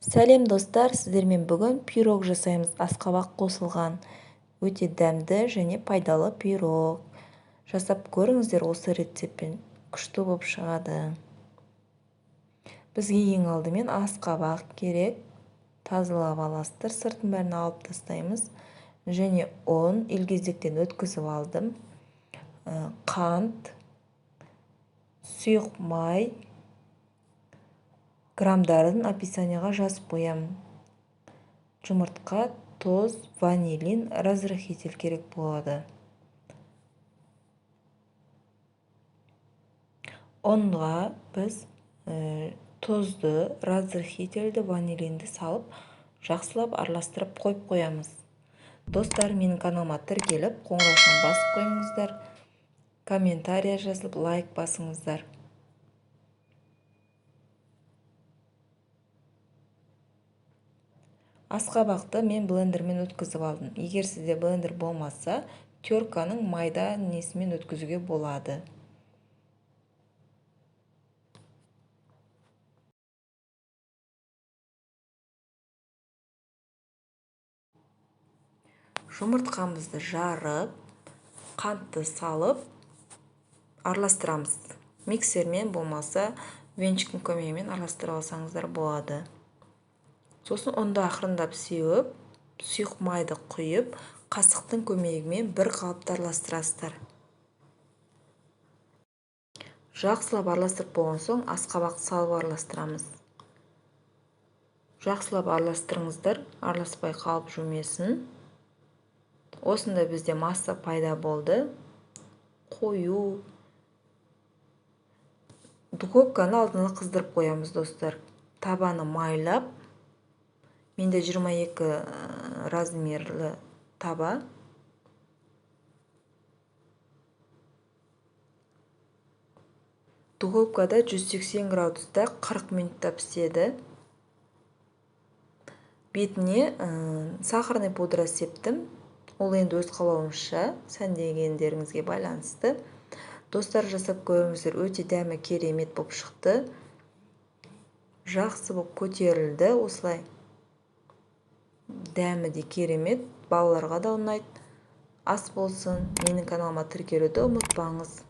Сәлем достар, сіздермен бүгін пирог жасаймыз. Асқабақ қосылған өте дәмді және пайдалы пирог. Жасап көріңіздер, осы рецептпен күшті болып шығады. Бізге ең алдымен асқабақ керек. Тазалап аласыздар, сыртын бәрін алып тастаймыз. Және ұн илгезектен өткізіп алдым. Қант, сұйық май, грамдарын описанияға жазып қоямын. Жұмыртқа, тоз, ванилин, разрыхитель керек болады. Ұнға біз тозды, разрыхительді, ванилинді салып, жақсылап араластырып қойып қоямыз. Достар, менің каналыма тіркеліп, қоңыраушыны басып қойыңыздар. Комментария жазып, лайк басыңыздар. Асқабақты мен блендермен өткізіп алдым. Егер сізде блендер болмаса, терканың майда несімен өткізуге болады. Жұмыртқамызды жарып, қантты салып, араластырамыз. Миксермен болмаса, венчиктің көмегімен араластыра алсаңыздар болады. Сосын ұнды ақырындап сеуіп, сұйық майды құйып, қасықтың көмегімен бір қалыпты араластырасыздар. Жақсылап араластырып болған соң, асқабақты салып араластырамыз. Жақсылап араластырыңыздар, араласпай қалып жүрмесін. Осында бізде масса пайда болды. Қою. Духовканы алдына қыздырып қоямыз, достар. Табаны майлап. Менде 22 размерлі таба. Духовкада 180 градуста 40 минутта піседі. Бетіне сахарный пудра септім. Ол енді өз қалауынша, сәндегендеріңізге байланысты. Достар, жасап көріңіздер, өте дәмі керемет болып шықты. Жақсы болып көтерілді, осылай. Дәмі де керемет, балаларға да ұнайды. Ас болсын, менің каналыма тіркелуді ұмытпаңыз.